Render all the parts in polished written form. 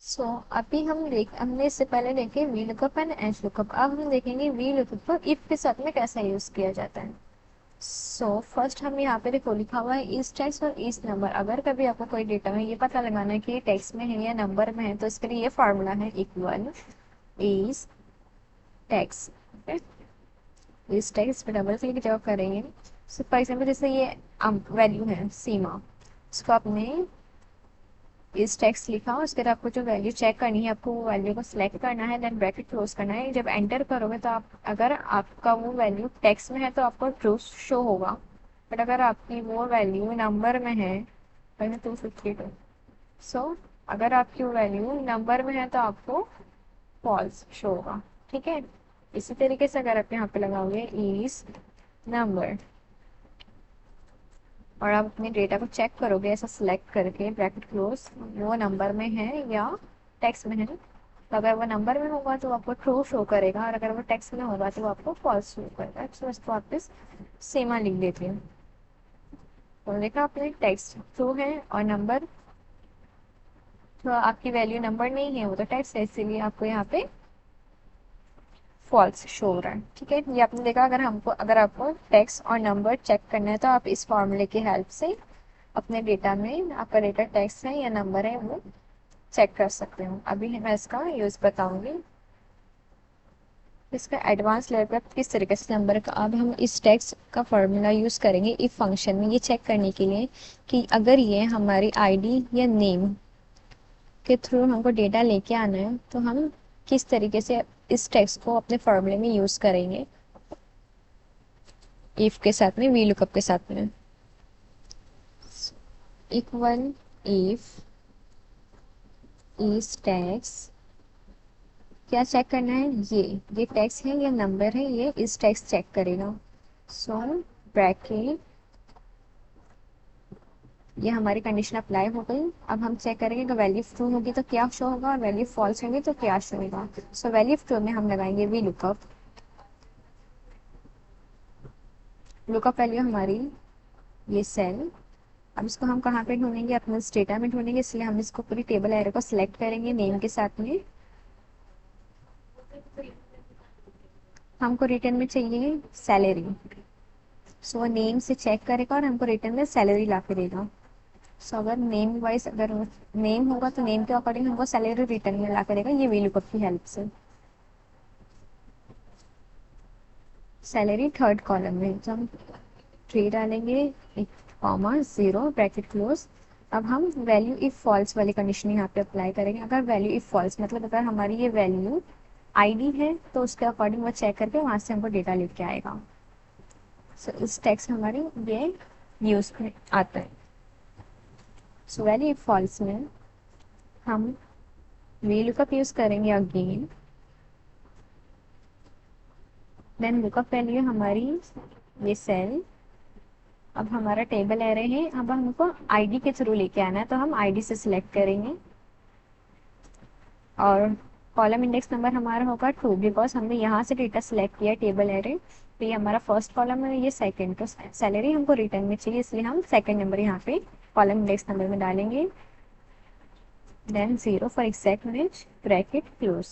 अभी हमने इससे पहले देखे V lookup and H lookup. अब हम देखेंगे वी लुकअप को इफ के साथ में कैसा यूज किया जाता है। फर्स्ट हम यहाँ पे देखो लिखा हुआ है इस टेक्स्ट और इस नंबर। अगर कभी आपको कोई डेटा में ये पता लगाना है कि ये टेक्स्ट में है या नंबर में है, तो इसके लिए ये फॉर्मूला है इक्वल इस टेक्स्ट। इस टेक्स्ट पे डबल क्लिक जब करेंगे, फॉर एग्जाम्पल जैसे ये वैल्यू है सीमा, इसको आपने इस टेक्स्ट लिखा, उसके बाद आपको जो वैल्यू चेक करनी है, आपको वो वैल्यू को सिलेक्ट करना है, देन ब्रैकेट क्लोज करना है। जब एंटर करोगे तो आप अगर आपका वो वैल्यू टेक्स्ट में है तो आपको ट्रू शो होगा, बट अगर आपकी वो वैल्यू नंबर में है, पहले 252, अगर आपकी वो वैल्यू नंबर में है तो आपको फॉल्स शो होगा। ठीक है, इसी तरीके से अगर आप यहाँ पे लगाओगे इस नंबर और आप अपने डेटा को चेक करोगे ऐसा सिलेक्ट करके ब्रैकेट क्लोज, वो नंबर में है या टेक्स्ट में है, तो अगर वो नंबर में होगा तो आपको ट्रू शो करेगा, और अगर वो टेक्स्ट में होगा तो आपको फॉल्स शो करेगा। तो इसको वापस सेमा लिख देती हूँ। तो देखा आपने टेक्स्ट ट्रू है और नंबर, तो आपकी वैल्यू नंबर नहीं है, वो तो टेक्स्ट है, इसीलिए आपको यहाँ पे फॉल्स शो हो रहा है। ठीक है, ये आपने देखा। अगर आपको टेक्स्ट और नंबर चेक करना है तो आप इस फॉर्मूले की हेल्प से अपने डेटा में आपका डेटा टेक्स्ट है या नंबर है वो चेक कर सकते हो। अभी मैं इसका यूज बताऊंगी, इसका एडवांस लेवल पर किस तरीके से नंबर का। अब हम इस टेक्स्ट का फॉर्मूला यूज करेंगे इफ फंक्शन में, ये चेक करने के लिए कि अगर ये हमारी आईडी या नेम के थ्रू हमको डेटा लेके आना है तो हम किस तरीके से इस टेक्स्ट को अपने फॉर्मूले में यूज करेंगे इफ के साथ में, वी लुकअप के साथ में। इक्वल इफ इस टेक्स्ट, क्या चेक करना है, ये टेक्स्ट है या नंबर है, ये इस टेक्स्ट चेक करेगा। सो ब्रैकेट, ये हमारी कंडीशन अप्लाई हो गई। अब हम चेक करेंगे कि वैल्यू ट्रू होगी तो क्या शो होगा और वैल्यू फॉल्स होगी तो क्या शो होगा। वैल्यू ट्रू में हम लगाएंगे वी लुकअप। लुकअप वैल्यू हमारी ये सेल। अब इसको हम कहाँ पे ढूंढेंगे, अपने इस डेटा में ढूंढेंगे, इसलिए हम इसको पूरी टेबल एरे को सिलेक्ट करेंगे नेम के साथ में। हमको रिटर्न में चाहिए सैलरी, वो नेम से चेक करेगा और हमको रिटर्न में सैलरी ला के देगा। अगर नेम वाइज अगर नेम होगा तो नेम के अकॉर्डिंग हमको सैलरी रिटर्न में ला करेगा, ये वी लुकअप की हेल्प से। सैलरी थर्ड कॉलम में जब हम 3 डालेंगे, एक कॉमा 0 ब्रैकेट क्लोज। अब हम वैल्यू इफ फॉल्स वाली कंडीशन यहाँ पे अप्लाई करेंगे। अगर वैल्यू इफ फॉल्स मतलब अगर हमारी ये वैल्यू आईडी है तो उसके अकॉर्डिंग वो चेक करके वहां से हमको डेटा लेके आएगा। इस टेक्स्ट हमारी ये यूज में आता है। वैल्यू इफ फॉल्स में हम वी लुकअप यूज करेंगे अगेन, देन लुकअप वैल्यू हमारी ये सेल। अब हमारा टेबल एरे है, अब हमको आईडी के थ्रू लेके आना है तो हम आईडी से सिलेक्ट करेंगे, और कॉलम इंडेक्स नंबर हमारा होगा 2 बिकॉज हमने यहाँ से डेटा सिलेक्ट किया टेबल एरे, तो ये हमारा फर्स्ट कॉलम है, ये सेकंड। तो सैलरी हमको रिटर्न में चाहिए, इसलिए हम सेकंड नंबर यहाँ पे कॉलम इंडेक्स नंबर में डालेंगे, then 0 for exact match bracket close,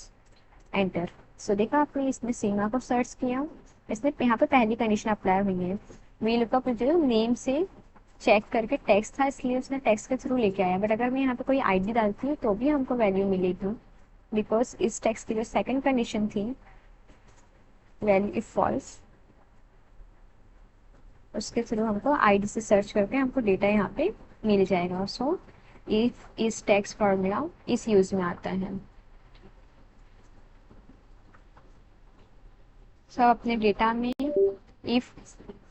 enter. देखा आपने, इसमें सीमा को सर्च किया, इसमें यहाँ पे पहली कंडीशन अप्लाई हुई है। वी लुकअप जो नेम से चेक करके टेक्स्ट था इसलिए उसने टेक्स्ट के थ्रू लेके आया, बट अगर मैं यहाँ पे कोई आईडी डालती हूँ तो भी हमको वैल्यू मिलेगी, बिकॉज इस टेक्स्ट की जो सेकंड कंडीशन थी वैल्यू इफ फॉल्स, उसके थ्रू हमको आईडी से सर्च करके हमको डेटा यहाँ पे मिल जाएगा। इफ इस टेक्स्ट फॉर्मूला इस यूज में आता है। अपने डेटा में इफ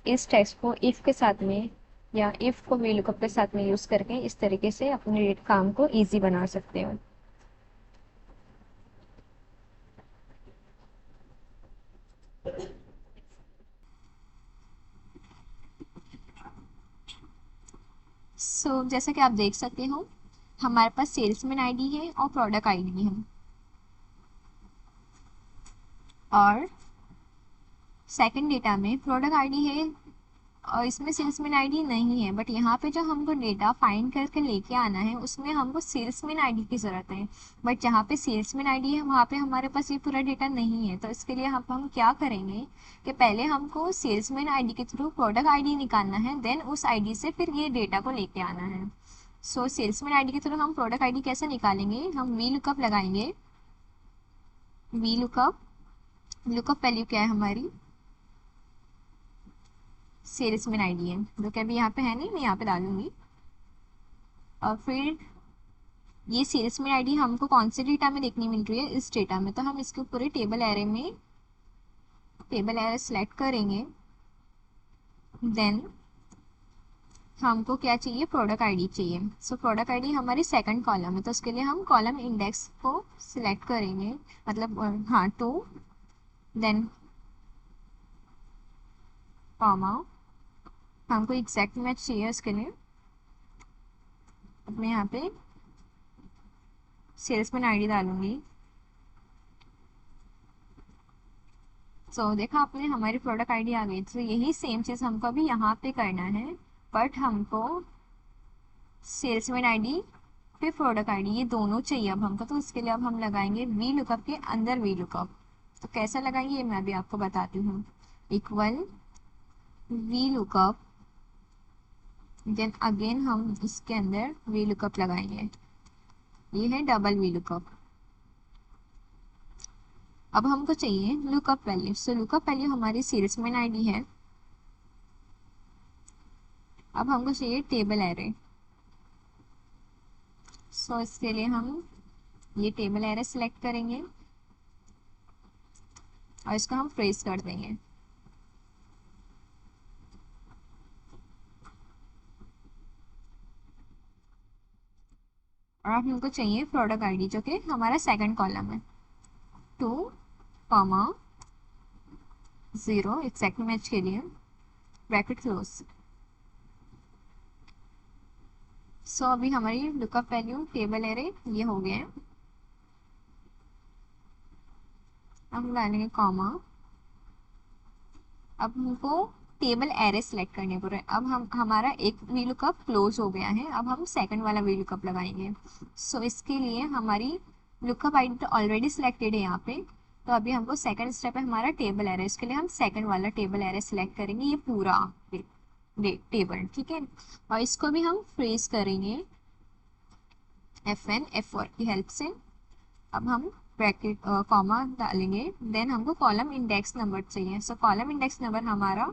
इस टेक्स्ट को इफ के साथ में या इफ को वी लुकअप के साथ में यूज करके इस तरीके से अपने काम को इजी बना सकते हो। जैसा कि आप देख सकते हो हमारे पास सेल्समैन आईडी है और प्रोडक्ट आईडी है, और सेकंड डेटा में प्रोडक्ट आईडी है और इसमें सेल्समैन आईडी नहीं है, बट यहाँ पे जो हमको डेटा फाइंड करके लेके आना है उसमें हमको सेल्समैन आईडी की ज़रूरत है। बट जहाँ पे सेल्समैन आईडी है वहाँ पे हमारे पास ये पूरा डेटा नहीं है, तो इसके लिए हम क्या करेंगे कि पहले हमको सेल्समैन आईडी के थ्रू प्रोडक्ट आईडी निकालना है, देन उस आईडी से फिर ये डेटा को लेके आना है। सो सेल्समैन आईडी के थ्रू हम प्रोडक्ट आईडी कैसे निकालेंगे, हम वी लुकअप लगाएंगे। वी लुकअप, लुकअप वैल्यू क्या है हमारी, सेल्समैन आईडी है, जो कि अभी यहाँ पे है नहीं, मैं यहाँ पे डालूंगी। और फिर ये सेल्समैन आईडी हमको कौन से डेटा में देखने मिल रही है, इस डेटा में, तो हम इसके पूरे टेबल एरे में टेबल एरे सेलेक्ट करेंगे। देन हमको क्या चाहिए, प्रोडक्ट आईडी चाहिए। सो प्रोडक्ट आईडी हमारी सेकंड कॉलम है, तो उसके लिए हम कॉलम इंडेक्स को सिलेक्ट करेंगे, मतलब हाँ 2, देन कॉमा, हमको एग्जैक्ट मैच चाहिए उसके लिए। अब मैं यहाँ पे सेल्समैन आईडी डालूंगी। देखा आपने, हमारी प्रोडक्ट आईडी आ गई। तो यही सेम चीज़ हमको अभी यहाँ पे करना है, बट हमको सेल्समैन आईडी फिर प्रोडक्ट आईडी ये दोनों चाहिए अब हमको। तो इसके लिए अब हम लगाएंगे वी लुकअप के अंदर वी लुकअप। तो कैसा लगाएंगे ये मैं भी आपको बताती हूँ। Equal V lookup, then again हम इसके अंदर वी लुकअप लगाएंगे। ये है डबल वी लुकअप। अब हमको चाहिए लुकअप वैल्यू। सो लुकअप वैल्यू हमारी सेल्समैन आईडी है। अब हमको चाहिए टेबल एरे। सो इसके लिए हम ये टेबल एरे सेलेक्ट करेंगे और इसको हम फ्रीज कर देंगे। और अब हमको चाहिए प्रोडक्ट आईडी, जो कि हमारा सेकंड कॉलम है। 2, 0 एग्जैक्ट मैच के लिए, ब्रैकेट क्लोज। सो अभी हमारी लुकअप वैल्यू टेबल एरे ये हो गए हैं। अब हम डालेंगे कॉमा। अब हमको टेबल एरे सेलेक्ट करने पर है। अब हमारा एक वी लुकअप क्लोज हो गया है, अब हम सेकंड वाला वी लुकअप लगाएंगे। सो इसके लिए हमारी लुकअप आईडी तो ऑलरेडी सिलेक्टेड है यहाँ पे, तो अभी हमको सेकंड स्टेप है हमारा टेबल एरे। इसके लिए हम सेकंड वाला टेबल एरे सेलेक्ट करेंगे, ये पूरा टेबल, ठीक है। और इसको भी हम फ्रीज करेंगे F1 F4 की हेल्प से। अब हम ब्रैकेट कॉमा डालेंगे, देन हमको कॉलम इंडेक्स नंबर चाहिए। सो कॉलम इंडेक्स नंबर हमारा,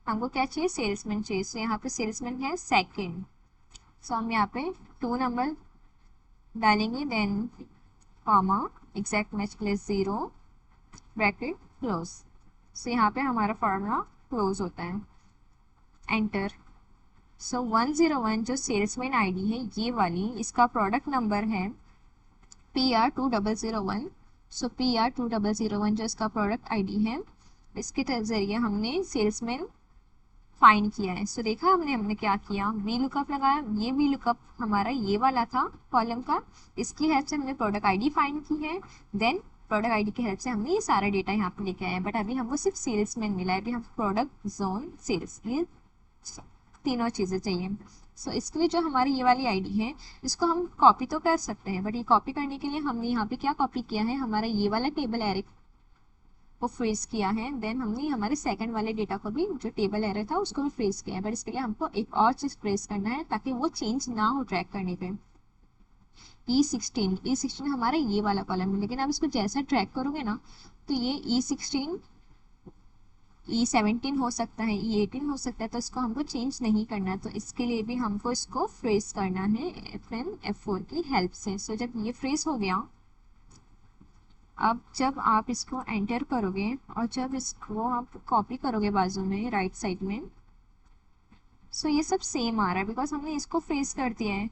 हमको क्या चाहिए, सेल्समैन चाहिए। सो यहाँ पे सेल्समैन है सेकंड। सो हम यहाँ पे 2 नंबर डालेंगे, देन कॉमा, एग्जैक्ट मैच के लिए 0, ब्रैकेट क्लोज। सो यहाँ पे हमारा फॉर्मूला क्लोज होता है, एंटर। सो 101 जो सेल्समैन आईडी है ये वाली, इसका प्रोडक्ट नंबर है PR2001। सो PR2001 जो इसका प्रोडक्ट आईडी है, इसके जरिए हमने सेल्समैन फाइंड किया है। सो देखा हमने क्या किया, वी लुकअप लगाया। ये वी लुकअप हमारा ये वाला था कॉलम का, इसकी हेल्प से हमने प्रोडक्ट आईडी फाइंड की है। देन प्रोडक्ट आईडी की हेल्प से हमने ये सारा डेटा यहाँ पे लेके आया। बट अभी हमको सिर्फ सेल्समैन मिला है, अभी हम प्रोडक्ट, जोन, सेल्स, ये तीनों चीज़ें चाहिए। सो इसके लिए जो हमारी ये वाली आईडी है, इसको हम कॉपी तो कर सकते हैं, बट ये कॉपी करने के लिए हमने यहाँ पे क्या कॉपी किया है, हमारा ये वाला टेबल एरे को फ्रीज किया है। देन हमने हमारे सेकंड वाले डेटा को भी, जो टेबल एरे था उसको भी फ्रीज किया है। बट इसके लिए हमको एक और चीज़ फ्रीज करना है ताकि वो चेंज ना हो ट्रैक करने पे। E16 हमारा ये वाला कॉलम है, लेकिन आप इसको जैसा ट्रैक करोगे ना, तो ये E16 E17 हो सकता है, E18 हो सकता है, तो इसको हमको चेंज नहीं करना है। तो इसके लिए भी हमको इसको फ्रीज करना है F1 F4 की हेल्प से। सो जब ये फ्रीज हो गया, अब जब आप इसको एंटर करोगे और जब इसको आप कॉपी करोगे बाजू में राइट साइड में, सो ये सब सेम आ रहा है बिकॉज हमने इसको फ्रीज कर दिया है।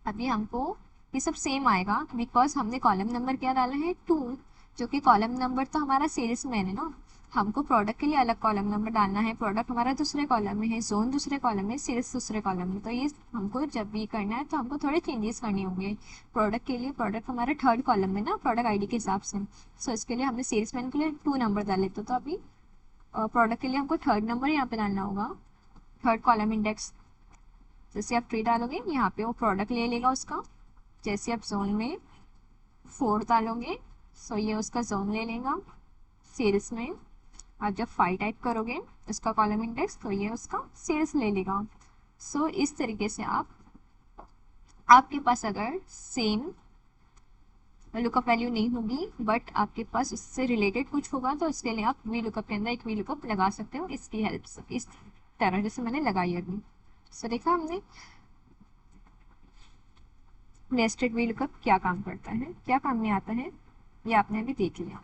अभी हमको ये सब सेम आएगा बिकॉज हमने कॉलम नंबर क्या डाला है, 2, जो कि कॉलम नंबर तो हमारा सेल्समैन है ना। हमको प्रोडक्ट के लिए अलग कॉलम नंबर डालना है, प्रोडक्ट हमारा दूसरे कॉलम में है, जोन दूसरे कॉलम में, सेल्स दूसरे कॉलम में। तो ये हमको जब भी करना है तो हमको थोड़े चेंजेस करने होंगे। प्रोडक्ट के लिए, प्रोडक्ट हमारा थर्ड कॉलम में ना प्रोडक्ट आईडी के हिसाब से। सो इसके लिए हमने सेल्समैन के लिए 2 नंबर डाले, तो अभी प्रोडक्ट के लिए हमको थर्ड नंबर यहाँ पे डालना होगा, थर्ड कॉलम इंडेक्स। जैसे आप 3 डालोगे यहाँ पे वो प्रोडक्ट ले लेगा उसका। जैसे आप जोन में 4 डालोगे सो ये उसका जोन ले लेगा। सेल्स में आप जब 5 टाइप करोगे उसका कॉलम इंडेक्स तो ये उसका सेल्स ले लेगा। सो इस तरीके से आपके पास अगर सेम लुकअप वैल्यू नहीं होगी बट आपके पास उससे रिलेटेड कुछ होगा तो उसके लिए आप वी लुकअप के अंदर एक वी लुकअप लगा सकते हो इसकी हेल्प से, इस तरह जैसे मैंने लगाई अभी। सो देखा हमने नेस्टेड वी लुकअप क्या काम करता है, क्या काम में आता है, ये आपने अभी देख लिया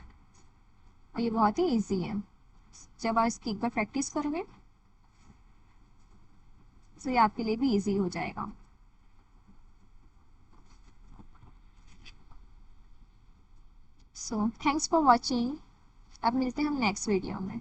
और ये बहुत ही ईजी है। जब आप इसकी एक बार प्रैक्टिस करोगे तो ये आपके लिए भी ईजी हो जाएगा। So thanks for watching. अब मिलते हैं हम नेक्स्ट वीडियो में।